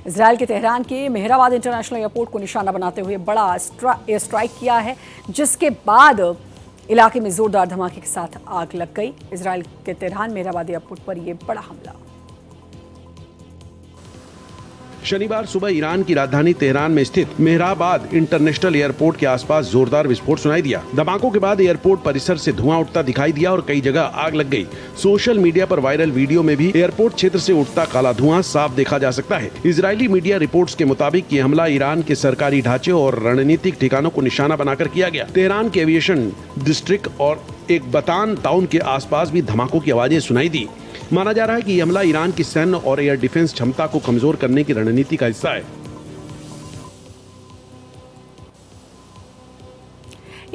Israel के Tehran के Mehrabad international airport को निशाना बनाते हुए बड़ा एयर स्ट्राइक किया है, जिसके बाद इलाके में जोरदार धमाके के साथ आग लग गई। इजराइल के तेहरान मेहराबाद एयरपोर्ट पर यह बड़ा हमला। शनिवार सुबह ईरान की राजधानी तेहरान में स्थित मेहराबाद इंटरनेशनल एयरपोर्ट के आसपास जोरदार विस्फोट सुनाई दिया। धमाकों के बाद एयरपोर्ट परिसर से धुआं उठता दिखाई दिया और कई जगह आग लग गई। सोशल मीडिया पर वायरल वीडियो में भी एयरपोर्ट क्षेत्र से उठता काला धुआं साफ देखा जा सकता है। इजरायली मीडिया रिपोर्ट्स के मुताबिक ये हमला ईरान के सरकारी ढांचे और रणनीतिक ठिकानों को निशाना बनाकर किया गया। तेहरान के एविएशन डिस्ट्रिक्ट और एक बतान टाउन के आसपास भी धमाकों की आवाजें सुनाई दी। माना जा रहा है कि यह हमला ईरान की सैन्य और एयर डिफेंस क्षमता को कमजोर करने की रणनीति का हिस्सा है।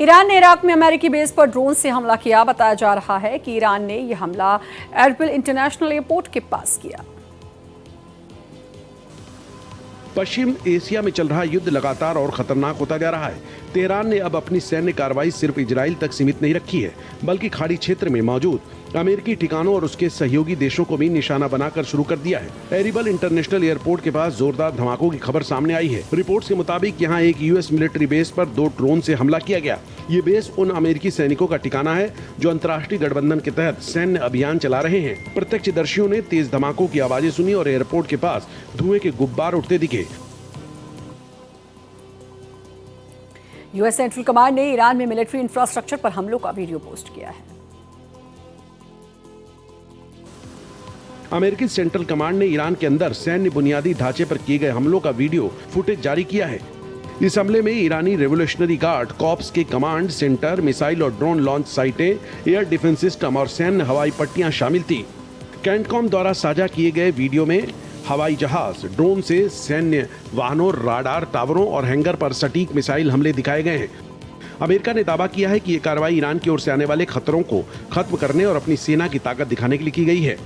ईरान ने इराक में अमेरिकी बेस पर ड्रोन से हमला किया। बताया जा रहा है कि ईरान ने यह हमला एरबिल इंटरनेशनल एयरपोर्ट के पास किया। पश्चिम एशिया में चल रहा युद्ध लगातार और खतरनाक होता जा रहा है। तेहरान ने अब अपनी सैन्य कार्रवाई सिर्फ इजराइल तक सीमित नहीं रखी है, बल्कि खाड़ी क्षेत्र में मौजूद अमेरिकी ठिकानों और उसके सहयोगी देशों को भी निशाना बनाकर शुरू कर दिया है। एरिबल इंटरनेशनल एयरपोर्ट के पास जोरदार धमाकों की खबर सामने आई है। रिपोर्ट्स के मुताबिक यहां एक यूएस मिलिट्री बेस पर 2 ड्रोन से हमला किया गया। ये बेस उन अमेरिकी सैनिकों का ठिकाना है जो अंतर्राष्ट्रीय गठबंधन के तहत सैन्य अभियान चला रहे हैं। प्रत्यक्षदर्शियों ने तेज धमाकों की आवाजें सुनी और एयरपोर्ट के पास धुएं के गुब्बार उठते दिखे। यूएस सेंट्रल कमांड ने ईरान में मिलिट्री इंफ्रास्ट्रक्चर पर हमलों का वीडियो पोस्ट किया है। अमेरिकी सेंट्रल कमांड ने ईरान के अंदर सैन्य बुनियादी ढांचे पर किए गए हमलों का वीडियो फुटेज जारी किया है। इस हमले में ईरानी रेवोल्यूशनरी गार्ड कॉर्प्स के कमांड सेंटर, मिसाइल और ड्रोन लॉन्च साइटें, एयर डिफेंस सिस्टम और सैन्य हवाई पट्टियां शामिल थी। कैंटकॉम द्वारा साझा किए गए वीडियो में हवाई जहाज, ड्रोन से सैन्य वाहनों, राडार टावरों और हैंगर पर सटीक मिसाइल हमले दिखाए गए हैं। अमेरिका ने दावा किया है कि ये कार्रवाई ईरान की ओर से आने वाले खतरों को खत्म करने और अपनी सेना की ताकत दिखाने के लिए की गई है।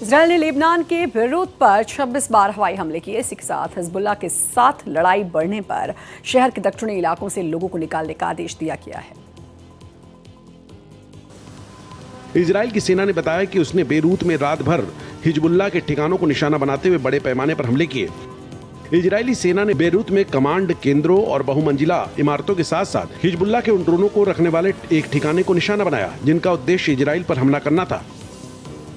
इजरायल ने लेबनान के बेरूत पर 26 बार हवाई हमले किए। इसी के साथ हिजबुल्लाह के साथ लड़ाई बढ़ने पर शहर के दक्षिणी इलाकों से लोगों को निकालने का आदेश दिया गया है। इजरायल की सेना ने बताया कि उसने बेरूत में रात भर हिजबुल्लाह के ठिकानों को निशाना बनाते हुए बड़े पैमाने पर हमले किए। इजरायली सेना ने बेरूत में कमांड केंद्रों और बहुमंजिला इमारतों के साथ साथ हिजबुल्लाह के उन ड्रोनों को रखने वाले एक ठिकाने को निशाना बनाया जिनका उद्देश्य इजरायल पर हमला करना था।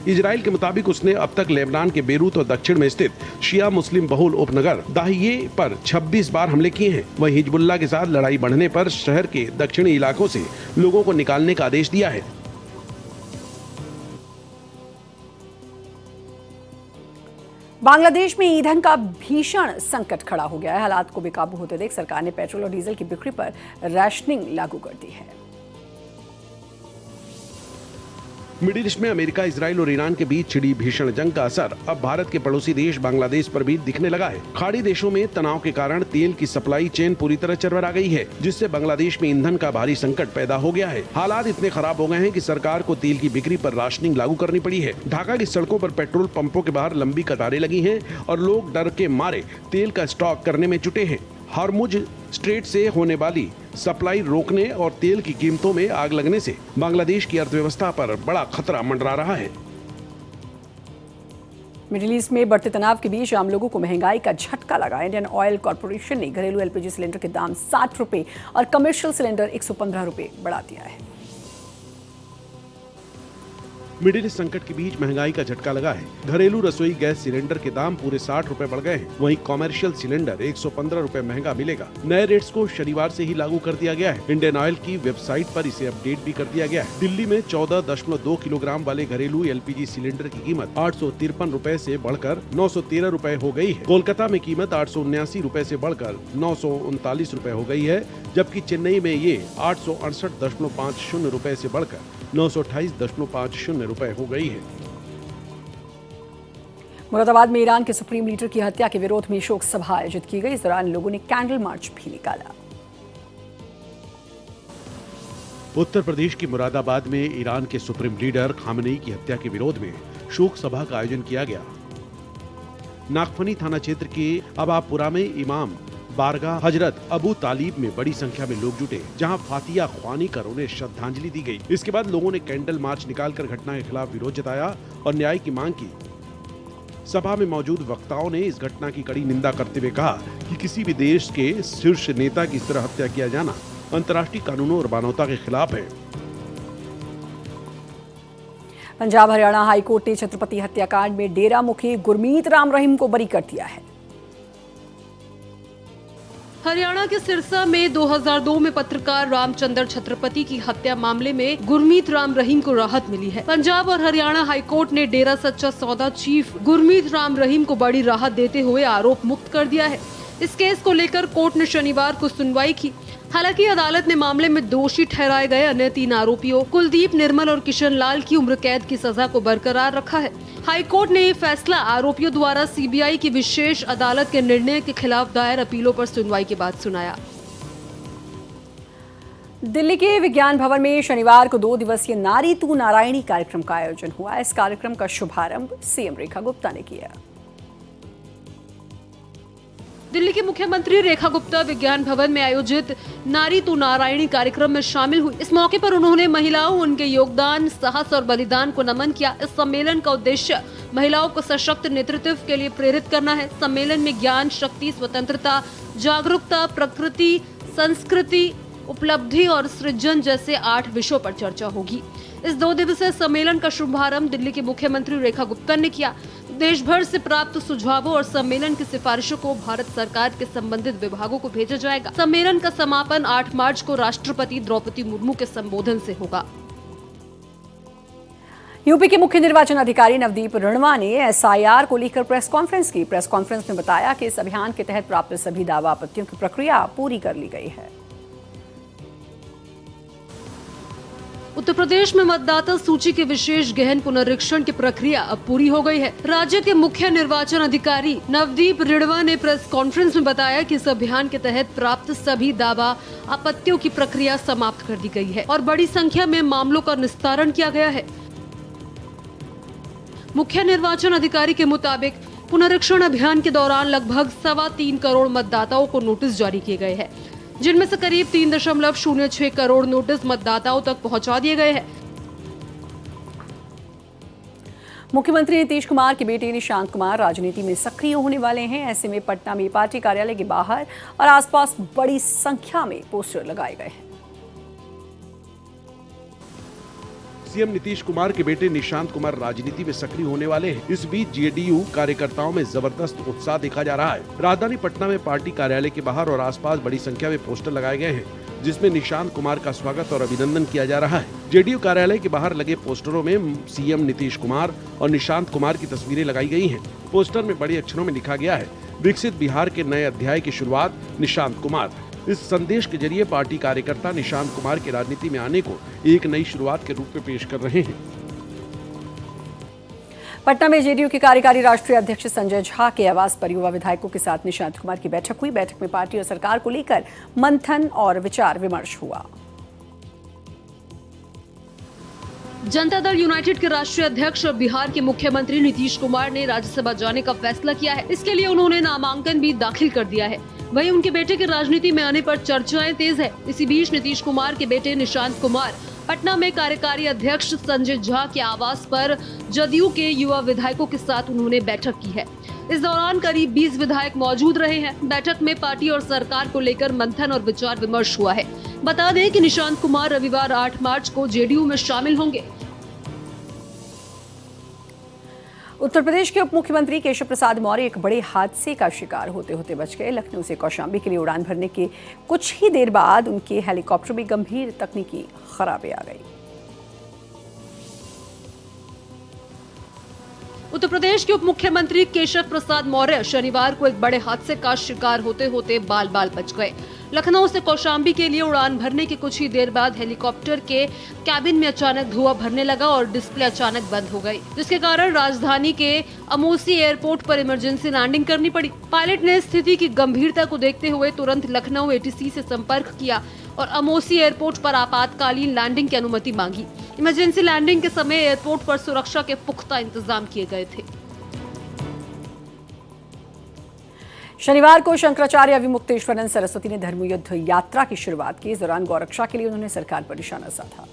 इजराइल के मुताबिक उसने अब तक लेबनान के बेरूत और दक्षिण में स्थित शिया मुस्लिम बहुल उपनगर दाहिये पर 26 बार हमले किए हैं। वहीं हिजबुल्लाह के साथ लड़ाई बढ़ने पर शहर के दक्षिणी इलाकों से लोगों को निकालने का आदेश दिया है। बांग्लादेश में ईंधन का भीषण संकट खड़ा हो गया है। हालात को बेकाबू होते देख सरकार ने पेट्रोल और डीजल की बिक्री पर राशनिंग लागू कर दी है। मिडिल ईस्ट में अमेरिका, इजराइल और ईरान के बीच छिड़ी भीषण जंग का असर अब भारत के पड़ोसी देश बांग्लादेश पर भी दिखने लगा है। खाड़ी देशों में तनाव के कारण तेल की सप्लाई चेन पूरी तरह चरमरा गई है, जिससे बांग्लादेश में ईंधन का भारी संकट पैदा हो गया है। हालात इतने खराब हो गए हैं कि सरकार को तेल की बिक्री पर राशनिंग लागू करनी पड़ी है। ढाका की सड़कों पर पेट्रोल पंपों के बाहर लंबी कतारें लगी हैं और लोग डर के मारे तेल का स्टॉक करने में जुटे हैं। हॉर्मुज स्ट्रेट से होने वाली सप्लाई रोकने और तेल की कीमतों में आग लगने से बांग्लादेश की अर्थव्यवस्था पर बड़ा खतरा मंडरा रहा है। मिडिल ईस्ट में बढ़ते तनाव के बीच आम लोगों को महंगाई का झटका लगा। इंडियन ऑयल कॉर्पोरेशन ने घरेलू एलपीजी सिलेंडर के दाम 60 रुपए और कमर्शियल सिलेंडर 115 रुपए बढ़ा दिया है। मिडिल ईस्ट संकट के बीच महंगाई का झटका लगा है। घरेलू रसोई गैस सिलेंडर के दाम पूरे 60 रुपए बढ़ गए हैं। वहीं कॉमर्शियल सिलेंडर 115 रुपए महंगा मिलेगा। नए रेट्स को शनिवार से ही लागू कर दिया गया है। इंडियन ऑयल की वेबसाइट पर इसे अपडेट भी कर दिया गया है। दिल्ली में 14.2 किलोग्राम वाले घरेलू एलपीजी सिलेंडर की कीमत 853 रुपए से बढ़कर 913 रुपए हो गई है। कोलकाता में कीमत 879 रुपए से बढ़कर 939 रुपए हो गई है, जबकि चेन्नई में ये 868.50 रुपए से बढ़कर 928.50 रुपए हो गई है। मुरादाबाद में ईरान के सुप्रीम लीडर की हत्या के विरोध में शोक सभा आयोजित की गई। इस दौरान लोगों ने कैंडल मार्च भी निकाला। उत्तर प्रदेश के मुरादाबाद में ईरान के सुप्रीम लीडर खामनेई की हत्या के विरोध में शोक सभा का आयोजन किया गया। नागफनी थाना क्षेत्र के अबाबपुरा में इमाम बारगाह हजरत अबू तालिब में बड़ी संख्या में लोग जुटे, जहां फातिया ख्वानी कर उन्हें श्रद्धांजलि दी गई। इसके बाद लोगों ने कैंडल मार्च निकालकर घटना के खिलाफ विरोध जताया और न्याय की मांग की। सभा में मौजूद वक्ताओं ने इस घटना की कड़ी निंदा करते हुए कहा कि किसी भी देश के शीर्ष नेता की इस तरह हत्या किया जाना अंतर्राष्ट्रीय कानूनों और मानवता के खिलाफ है। पंजाब हरियाणा हाईकोर्ट ने छत्रपति हत्याकांड में डेरा मुखी गुरमीत राम रहीम को बरी कर दिया है। हरियाणा के सिरसा में 2002 में पत्रकार रामचंद्र छत्रपति की हत्या मामले में गुरमीत राम रहीम को राहत मिली है। पंजाब और हरियाणा हाईकोर्ट ने डेरा सच्चा सौदा चीफ गुरमीत राम रहीम को बड़ी राहत देते हुए आरोप मुक्त कर दिया है। इस केस को लेकर कोर्ट ने शनिवार को सुनवाई की। हालांकि अदालत ने मामले में दोषी ठहराए गए अन्य 3 आरोपियों कुलदीप, निर्मल और किशन लाल की उम्र कैद की सजा को बरकरार रखा है। हाईकोर्ट ने ये फैसला आरोपियों द्वारा सीबीआई की विशेष अदालत के निर्णय के खिलाफ दायर अपीलों पर सुनवाई के बाद सुनाया। दिल्ली के विज्ञान भवन में शनिवार को 2 दिवसीय नारी तू नारायणी कार्यक्रम का आयोजन हुआ। इस कार्यक्रम का शुभारंभ सीएम रेखा गुप्ता ने किया। दिल्ली की मुख्यमंत्री रेखा गुप्ता विज्ञान भवन में आयोजित नारी तू नारायणी कार्यक्रम में शामिल हुई। इस मौके पर उन्होंने महिलाओं, उनके योगदान, साहस और बलिदान को नमन किया। इस सम्मेलन का उद्देश्य महिलाओं को सशक्त नेतृत्व के लिए प्रेरित करना है। सम्मेलन में ज्ञान, शक्ति, स्वतंत्रता, जागरूकता, प्रकृति, संस्कृति, उपलब्धि और सृजन जैसे 8 विषयों पर चर्चा होगी। इस 2 दिवसीय सम्मेलन का शुभारंभ दिल्ली की मुख्यमंत्री रेखा गुप्ता ने किया। देश भर से प्राप्त सुझावों और सम्मेलन की सिफारिशों को भारत सरकार के संबंधित विभागों को भेजा जाएगा। सम्मेलन का समापन 8 मार्च को राष्ट्रपति द्रौपदी मुर्मू के संबोधन से होगा। यूपी के मुख्य निर्वाचन अधिकारी नवदीप रणवा ने एसआईआर को लेकर प्रेस कॉन्फ्रेंस की। प्रेस कॉन्फ्रेंस में बताया कि इस अभियान के तहत प्राप्त सभी दावा आपत्तियों की प्रक्रिया पूरी कर ली गई है। उत्तर प्रदेश में मतदाता सूची के विशेष गहन पुनरीक्षण की प्रक्रिया अब पूरी हो गई है। राज्य के मुख्य निर्वाचन अधिकारी नवदीप रणवा ने प्रेस कॉन्फ्रेंस में बताया कि इस अभियान के तहत प्राप्त सभी दावा आपत्तियों की प्रक्रिया समाप्त कर दी गई है और बड़ी संख्या में मामलों का निस्तारण किया गया है। मुख्य निर्वाचन अधिकारी के मुताबिक पुनरीक्षण अभियान के दौरान लगभग 3.25 करोड़ मतदाताओं को नोटिस जारी किए गए हैं, जिनमें से करीब 3.06 करोड़ नोटिस मतदाताओं तक पहुंचा दिए गए हैं। मुख्यमंत्री नीतीश कुमार के बेटे निशांत कुमार राजनीति में सक्रिय होने वाले हैं। ऐसे में पटना में पार्टी कार्यालय के बाहर और आसपास बड़ी संख्या में पोस्टर लगाए गए हैं। सीएम नीतीश कुमार के बेटे निशांत कुमार राजनीति में सक्रिय होने वाले हैं। इस बीच जेडीयू कार्यकर्ताओं में जबरदस्त उत्साह देखा जा रहा है। राजधानी पटना में पार्टी कार्यालय के बाहर और आसपास बड़ी संख्या में पोस्टर लगाए गए हैं, जिसमें निशांत कुमार का स्वागत और अभिनंदन किया जा रहा है। जेडीयू कार्यालय के बाहर लगे पोस्टरों में सीएम नीतीश कुमार और निशांत कुमार की तस्वीरें लगाई गई हैं। पोस्टर में बड़े अक्षरों में लिखा गया है, विकसित बिहार के नए अध्याय की शुरुआत निशांत कुमार। इस संदेश के जरिए पार्टी कार्यकर्ता निशांत कुमार की राजनीति में आने को एक नई शुरुआत के रूप में पेश कर रहे हैं। पटना में जेडीयू के कार्यकारी राष्ट्रीय अध्यक्ष संजय झा के आवास पर युवा विधायकों के साथ निशांत कुमार की बैठक हुई। बैठक में पार्टी और सरकार को लेकर मंथन और विचार विमर्श हुआ। जनता दल यूनाइटेड के राष्ट्रीय अध्यक्ष और बिहार के मुख्यमंत्री नीतीश कुमार ने राज्यसभा जाने का फैसला किया है। इसके लिए उन्होंने नामांकन भी दाखिल कर दिया है। वहीं उनके बेटे के राजनीति में आने पर चर्चाएं तेज है। इसी बीच नीतीश कुमार के बेटे निशांत कुमार पटना में कार्यकारी अध्यक्ष संजय झा के आवास पर जदयू के युवा विधायकों के साथ उन्होंने बैठक की है। इस दौरान करीब 20 विधायक मौजूद रहे हैं। बैठक में पार्टी और सरकार को लेकर मंथन और विचार विमर्श हुआ है। बता दें कि निशांत कुमार रविवार 8 मार्च को जेडीयू में शामिल होंगे। उत्तर प्रदेश के उप मुख्यमंत्री केशव प्रसाद मौर्य एक बड़े हादसे का शिकार होते होते बच गए। लखनऊ से कौशाम्बी के लिए उड़ान भरने के कुछ ही देर बाद उनके हेलीकॉप्टर में गंभीर तकनीकी खराबी आ गई। उत्तर प्रदेश के उप मुख्यमंत्री केशव प्रसाद मौर्य शनिवार को एक बड़े हादसे का शिकार होते होते बाल बाल बच गए। लखनऊ से कौशाम्बी के लिए उड़ान भरने के कुछ ही देर बाद हेलीकॉप्टर के कैबिन में अचानक धुआं भरने लगा और डिस्प्ले अचानक बंद हो गई, जिसके कारण राजधानी के अमोसी एयरपोर्ट पर इमरजेंसी लैंडिंग करनी पड़ी। पायलट ने स्थिति की गंभीरता को देखते हुए तुरंत लखनऊ एटीसी से संपर्क किया और अमोसी एयरपोर्ट पर आपातकालीन लैंडिंग की अनुमति मांगी। इमरजेंसी लैंडिंग के समय एयरपोर्ट पर सुरक्षा के पुख्ता इंतजाम किए गए थे। शनिवार को शंकराचार्य अविमुक्तेश्वरानंद सरस्वती ने धर्मयुद्ध यात्रा की शुरुआत की। इस दौरान गौरक्षा के लिए उन्होंने सरकार पर निशाना साधा।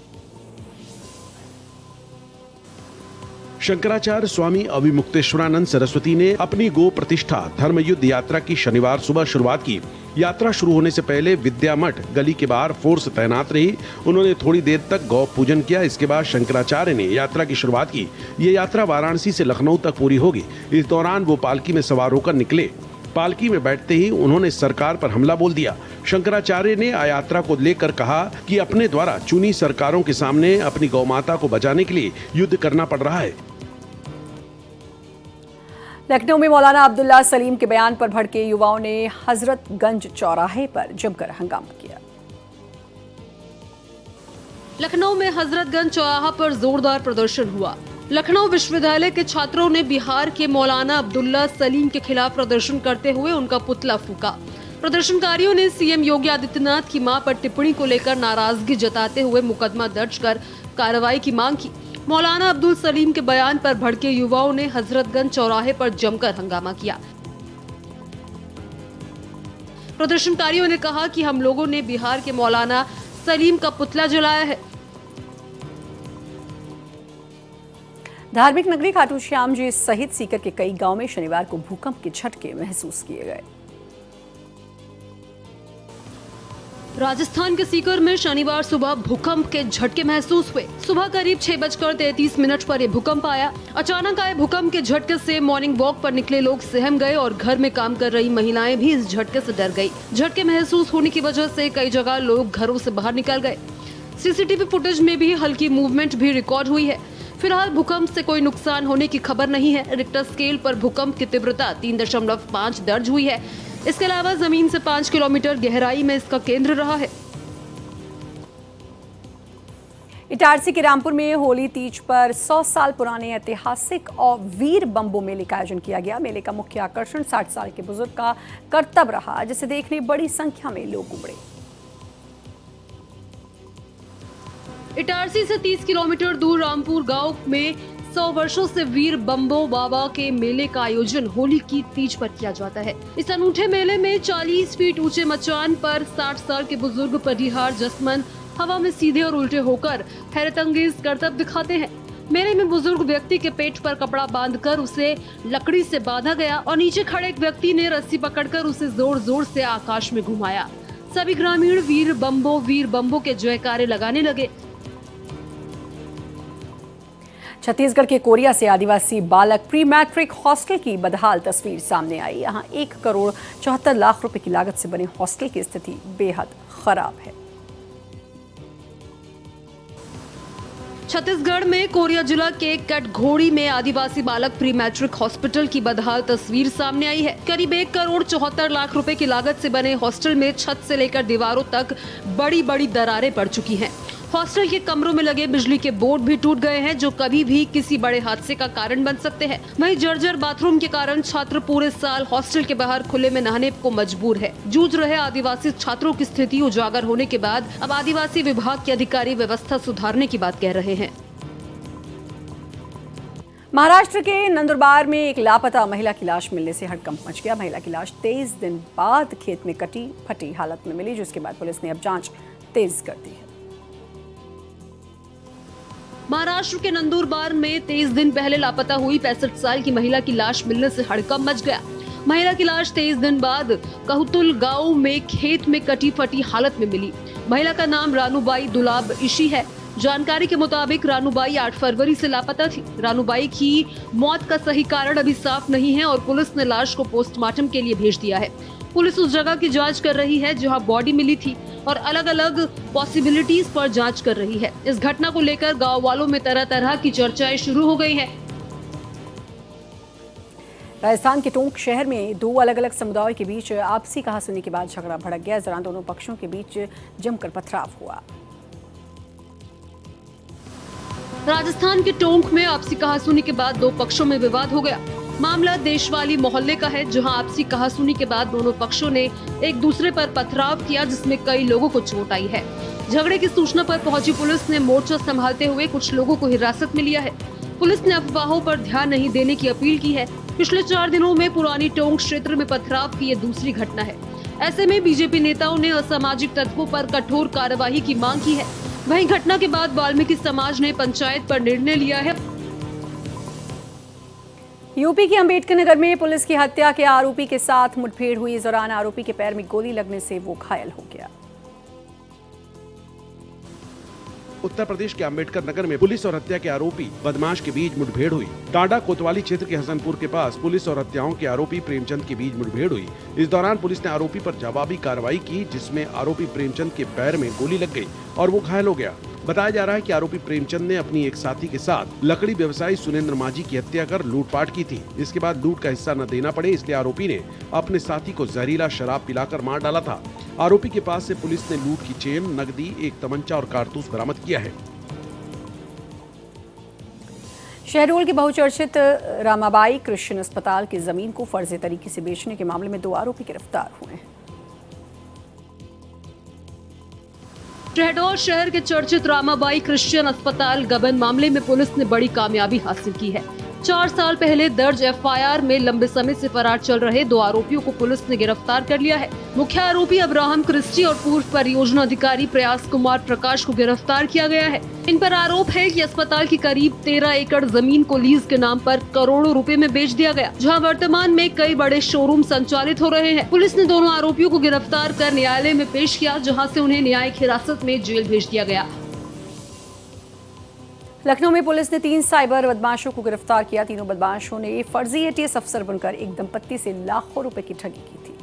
शंकराचार्य स्वामी अविमुक्तेश्वरानंद सरस्वती ने अपनी गो प्रतिष्ठा धर्मयुद्ध यात्रा की शनिवार सुबह शुरुआत की। यात्रा शुरू होने से पहले विद्या मठ गली के बाहर फोर्स तैनात रही। उन्होंने थोड़ी देर तक गौ पूजन किया। इसके बाद शंकराचार्य ने यात्रा की शुरुआत की। ये यात्रा वाराणसी से लखनऊ तक पूरी होगी। इस दौरान वो पालकी में सवार होकर निकले। पालकी में बैठते ही उन्होंने सरकार पर हमला बोल दिया। शंकराचार्य ने यात्रा को लेकर कहा कि अपने द्वारा चुनी सरकारों के सामने अपनी गौ माता को बचाने के लिए युद्ध करना पड़ रहा है। लखनऊ में मौलाना अब्दुल्ला सलीम के बयान पर भड़के युवाओं ने हजरतगंज चौराहे पर जमकर हंगामा किया। लखनऊ में हजरतगंज चौराहा पर जोरदार प्रदर्शन हुआ। लखनऊ विश्वविद्यालय के छात्रों ने बिहार के मौलाना अब्दुल्ला सलीम के खिलाफ प्रदर्शन करते हुए उनका पुतला फूका। प्रदर्शनकारियों ने सीएम योगी आदित्यनाथ की मां पर टिप्पणी को लेकर नाराजगी जताते हुए मुकदमा दर्ज कर कार्रवाई की मांग की। मौलाना अब्दुल सलीम के बयान पर भड़के युवाओं ने हजरतगंज चौराहे पर जमकर हंगामा किया। प्रदर्शनकारियों ने कहा कि हम लोगों ने बिहार के मौलाना सलीम का पुतला जलाया है। धार्मिक नगरी खाटू श्याम जी सहित सीकर के कई गांव में शनिवार को भूकंप के झटके महसूस किए गए। राजस्थान के सीकर में शनिवार सुबह भूकंप के झटके महसूस हुए। सुबह करीब 6:33 पर यह भूकंप आया। अचानक आए भूकंप के झटके से मॉर्निंग वॉक पर निकले लोग सहम गए और घर में काम कर रही महिलाएं भी इस झटके से डर गई। झटके महसूस होने की वजह से कई जगह लोग घरों से बाहर निकल गए। सीसीटीवी फुटेज में भी हल्की मूवमेंट भी रिकॉर्ड हुई है। फिलहाल भूकंप से कोई नुकसान होने की खबर नहीं है। रिक्टर स्केल पर भूकंप की तीव्रता 3.5 दर्ज हुई है। इसके अलावा जमीन से 5 किलोमीटर गहराई में इसका केंद्र रहा है। इटारसी के रामपुर में होली तीज पर 100 साल पुराने ऐतिहासिक और वीर बम्बो मेले का आयोजन किया गया। मेले का मुख्य आकर्षण 60 साल के बुजुर्ग का करतब रहा, जिसे देखने बड़ी संख्या में लोग उमड़े। इटारसी से 30 किलोमीटर दूर रामपुर गांव में 100 वर्षों से वीर बम्बो बाबा के मेले का आयोजन होली की तीज पर किया जाता है। इस अनूठे मेले में 40 फीट ऊंचे मचान पर 60 साल के बुजुर्ग परिहार जसमन हवा में सीधे और उल्टे होकर हैरतअंगेज करतब दिखाते हैं। मेले में बुजुर्ग व्यक्ति के पेट पर कपड़ा बांधकर उसे लकड़ी से बांधा गया और नीचे खड़े एक व्यक्ति ने रस्सी पकड़कर उसे जोर जोर से आकाश में घुमाया। सभी ग्रामीण वीर बम्बो के जयकारे लगाने लगे। छत्तीसगढ़ के कोरिया से आदिवासी बालक प्री मैट्रिक हॉस्टल की बदहाल तस्वीर सामने आई। यहाँ 1 करोड़ 74 लाख रुपए की लागत से बने हॉस्टल की स्थिति बेहद खराब है। छत्तीसगढ़ में कोरिया जिला के कटघोड़ी में आदिवासी बालक प्री मैट्रिक हॉस्पिटल की बदहाल तस्वीर सामने आई है। करीब 1 करोड़ 74 लाख रुपए की लागत से बने हॉस्टल में छत से लेकर दीवारों तक बड़ी बड़ी दरारें पड़ चुकी हैं। हॉस्टल के कमरों में लगे बिजली के बोर्ड भी टूट गए हैं, जो कभी भी किसी बड़े हादसे का कारण बन सकते हैं। वहीं जर्जर बाथरूम के कारण छात्र पूरे साल हॉस्टल के बाहर खुले में नहाने को मजबूर है। जूझ रहे आदिवासी छात्रों की स्थिति उजागर होने के बाद अब आदिवासी विभाग के अधिकारी व्यवस्था सुधारने की बात कह रहे हैं। महाराष्ट्र के नंदुरबार में एक लापता महिला की लाश मिलने से हड़कंप मच गया। महिला की लाश 23 दिन बाद खेत में कटी फटी हालत में मिली, जिसके बाद पुलिस ने अब जांच तेज कर दी है। महाराष्ट्र के नंदुरबार में 23 दिन पहले लापता हुई 65 साल की महिला की लाश मिलने से हड़कंप मच गया। महिला की लाश 23 दिन बाद कहतुल गांव में खेत में कटी फटी हालत में मिली। महिला का नाम रानूबाई दुलाब इशी है। जानकारी के मुताबिक रानूबाई 8 फरवरी से लापता थी। रानूबाई की मौत का सही कारण अभी साफ नहीं है और पुलिस ने लाश को पोस्टमार्टम के लिए भेज दिया है। पुलिस उस जगह की जांच कर रही है जहां बॉडी मिली थी और अलग अलग पॉसिबिलिटीज पर जांच कर रही है। इस घटना को लेकर गांव वालों में तरह तरह की चर्चाएं शुरू हो गई हैं। राजस्थान के टोंक शहर में 2 अलग अलग समुदायों के बीच आपसी कहासुनी के बाद झगड़ा भड़क गया। इस दौरान दोनों पक्षों के बीच जमकर पथराव हुआ। राजस्थान के टोंक में आपसी कहासुनी के बाद 2 पक्षों में विवाद हो गया। मामला देशवाली मोहल्ले का है, जहां आपसी कहासुनी के बाद दोनों पक्षों ने एक दूसरे पर पथराव किया, जिसमें कई लोगों को चोट आई है। झगड़े की सूचना पर पहुंची पुलिस ने मोर्चा संभालते हुए कुछ लोगों को हिरासत में लिया है। पुलिस ने अफवाहों पर ध्यान नहीं देने की अपील की है। पिछले 4 दिनों में पुरानी टोंक क्षेत्र में पथराव की ये दूसरी घटना है। ऐसे में बीजेपी नेताओं ने असामाजिक तत्वों पर कठोर कार्यवाही की मांग की है। वहीं घटना के बाद वाल्मीकि समाज ने पंचायत पर निर्णय लिया है। यूपी के अंबेडकर नगर में पुलिस की हत्या के आरोपी के साथ मुठभेड़ हुई। इस दौरान आरोपी के पैर में गोली लगने से वो घायल हो गया। उत्तर प्रदेश के अंबेडकर नगर में पुलिस और हत्या के आरोपी बदमाश के बीच मुठभेड़ हुई। टांडा कोतवाली क्षेत्र के हसनपुर के पास पुलिस और हत्याओं के आरोपी प्रेमचंद के बीच मुठभेड़ हुई। इस दौरान पुलिस ने आरोपी पर जवाबी कार्रवाई की, जिसमें आरोपी प्रेमचंद के पैर में गोली लग गई और वो घायल हो गया। बताया जा रहा है कि आरोपी प्रेमचंद ने अपनी एक साथी के साथ लकड़ी व्यवसायी सुरेंद्र माझी की हत्या कर लूटपाट की थी। इसके बाद लूट का हिस्सा न देना पड़े, इसलिए आरोपी ने अपने साथी को जहरीला शराब पिलाकर मार डाला था। आरोपी के पास से पुलिस ने लूट की चेन, नकदी, एक तमंचा और कारतूस बरामद किया है। शहडोल के बहुचर्चित रामाबाई कृष्ण अस्पताल की जमीन को फर्जी तरीके से बेचने के मामले में 2 आरोपी गिरफ्तार हुए हैं। शहडोल शहर के चर्चित रामाबाई क्रिश्चियन अस्पताल गबन मामले में पुलिस ने बड़ी कामयाबी हासिल की है। 4 साल पहले दर्ज एफआईआर में लंबे समय से फरार चल रहे 2 आरोपियों को पुलिस ने गिरफ्तार कर लिया है। मुख्य आरोपी अब्राहम क्रिस्टी और पूर्व परियोजना अधिकारी प्रयास कुमार प्रकाश को गिरफ्तार किया गया है। इन पर आरोप है कि अस्पताल की करीब 13 एकड़ जमीन को लीज के नाम पर करोड़ों रुपए में बेच दिया गया, जहां वर्तमान में कई बड़े शोरूम संचालित हो रहे हैं। पुलिस ने दोनों आरोपियों को गिरफ्तार कर न्यायालय में पेश किया, जहां से उन्हें न्यायिक हिरासत में जेल भेज दिया गया। लखनऊ में पुलिस ने 3 साइबर बदमाशों को गिरफ्तार किया। तीनों बदमाशों ने फर्जी एटीएस अफसर बनकर एक दंपत्ति से लाखों रुपए की ठगी की थी।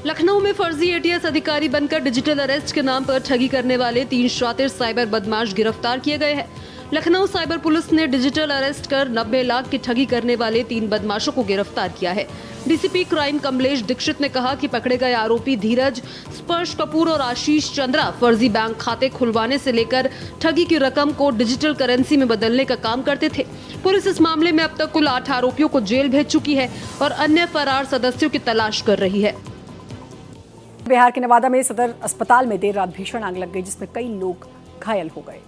लखनऊ में फर्जी एटीएस अधिकारी बनकर डिजिटल अरेस्ट के नाम पर ठगी करने वाले 3 शातिर साइबर बदमाश गिरफ्तार किए गए हैं। लखनऊ साइबर पुलिस ने डिजिटल अरेस्ट कर 90 लाख की ठगी करने वाले 3 बदमाशों को गिरफ्तार किया है। डीसीपी क्राइम कमलेश दीक्षित ने कहा कि पकड़े गए आरोपी धीरज, स्पर्श कपूर और आशीष चंद्रा फर्जी बैंक खाते खुलवाने से लेकर ठगी की रकम को डिजिटल करेंसी में बदलने का काम करते थे। पुलिस इस मामले में अब तक कुल 8 आरोपियों को जेल भेज चुकी है और अन्य फरार सदस्यों की तलाश कर रही है। बिहार के नवादा में सदर अस्पताल में देर रात भीषण आग लग गई, जिसमें कई लोग घायल हो गए।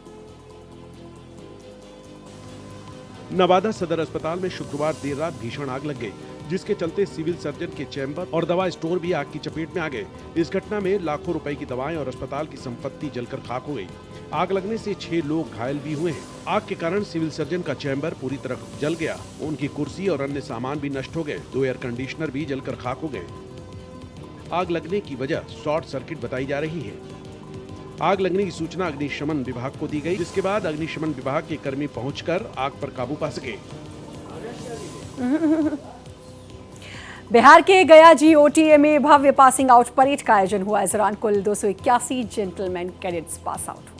नवादा सदर अस्पताल में शुक्रवार देर रात भीषण आग लग गई, जिसके चलते सिविल सर्जन के चैम्बर और दवा स्टोर भी आग की चपेट में आ गए। इस घटना में लाखों रुपए की दवाएं और अस्पताल की संपत्ति जलकर खाक हो गई। आग लगने से 6 लोग घायल भी हुए हैं। आग के कारण सिविल सर्जन का चैम्बर पूरी तरह जल गया, उनकी कुर्सी और अन्य सामान भी नष्ट हो गए। 2 एयर कंडीशनर भी जलकर खाक हो गए। आग लगने की वजह शॉर्ट सर्किट बताई जा रही है। आग लगने की सूचना अग्निशमन विभाग को दी गई, जिसके बाद अग्निशमन विभाग के कर्मी पहुंचकर आग पर काबू पा सके। बिहार के गया जीओटीए में भव्य पासिंग आउट परेड का आयोजन हुआ। इस दौरान कुल 281 जेंटलमैन कैडेट्स पास आउट हुए।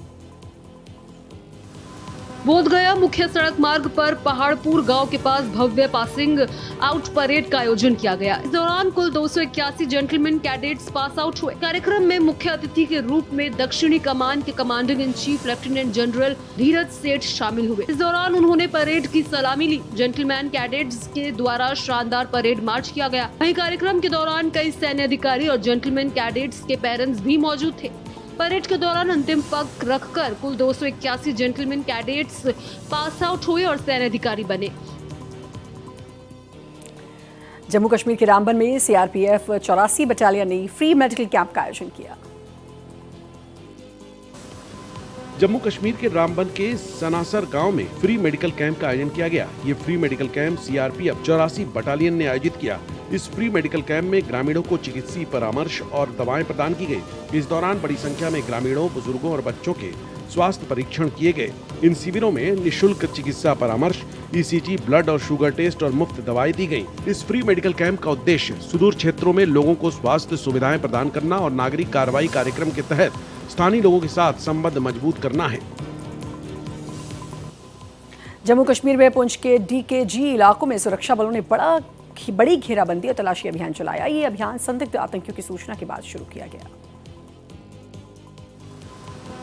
बोधगया मुख्य सड़क मार्ग पर पहाड़पुर गांव के पास भव्य पासिंग आउट परेड का आयोजन किया गया। इस दौरान कुल 281 जेंटलमैन कैडेट्स पास आउट हुए। कार्यक्रम में मुख्य अतिथि के रूप में दक्षिणी कमान के commanding in chief lieutenant general Dheeraj Seth शामिल हुए। इस दौरान उन्होंने परेड की सलामी ली। जेंटलमैन कैडेट्स के द्वारा शानदार परेड मार्च किया गया। वहीं कार्यक्रम के दौरान कई सैन्य अधिकारी और जेंटलमैन कैडेट्स के पेरेंट्स भी मौजूद थे। परेड के दौरान अंतिम पग रखकर कुल 281 जेंटलमैन कैडेट्स पास आउट हुए और सैन्य अधिकारी बने। जम्मू कश्मीर के रामबन में सीआरपीएफ 84 बटालियन ने फ्री मेडिकल कैंप का आयोजन किया। जम्मू कश्मीर के रामबन के सनासर गांव में फ्री मेडिकल कैंप का आयोजन किया गया। ये free medical camp CRPF 84 battalion ने आयोजित किया। इस फ्री मेडिकल कैंप में ग्रामीणों को चिकित्सीय परामर्श और दवाएं प्रदान की गई। इस दौरान बड़ी संख्या में ग्रामीणों, बुजुर्गों और बच्चों के स्वास्थ्य परीक्षण किए गए। इन शिविरों में निःशुल्क चिकित्सा परामर्श, ईसीजी, ब्लड और शुगर टेस्ट और मुफ्त दवाएं दी गई। इस फ्री मेडिकल कैंप का उद्देश्य सुदूर क्षेत्रों में लोगों को स्वास्थ्य सुविधाएं प्रदान करना और नागरिक कार्रवाई कार्यक्रम के तहत स्थानीय लोगों के साथ संबंध मजबूत करना है। जम्मू कश्मीर में पुंछ के डीकेजी इलाकों में सुरक्षा बलों ने बड़ी घेराबंदी और तलाशी अभियान चलाया। ये अभियान संदिग्ध आतंकियों की सूचना के बाद शुरू किया गया।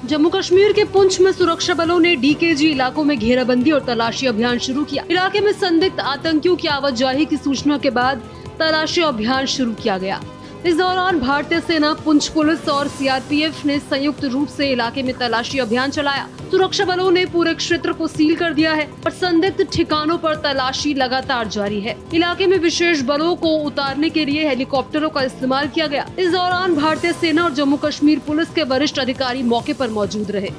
जम्मू कश्मीर के पुंछ में सुरक्षा बलों ने डीकेजी इलाकों में घेराबंदी और तलाशी अभियान शुरू किया। इलाके में संदिग्ध आतंकियों की आवाजाही की सूचना के बाद तलाशी अभियान शुरू किया गया। इस दौरान भारतीय सेना, पुंछ पुलिस और सीआरपीएफ ने संयुक्त रूप से इलाके में तलाशी अभियान चलाया। सुरक्षा बलों ने पूरे क्षेत्र को सील कर दिया है और संदिग्ध ठिकानों पर तलाशी लगातार जारी है। इलाके में विशेष बलों को उतारने के लिए हेलीकॉप्टरों का इस्तेमाल किया गया। इस दौरान भारतीय सेना और जम्मू कश्मीर पुलिस के वरिष्ठ अधिकारी मौके पर मौजूद रहे।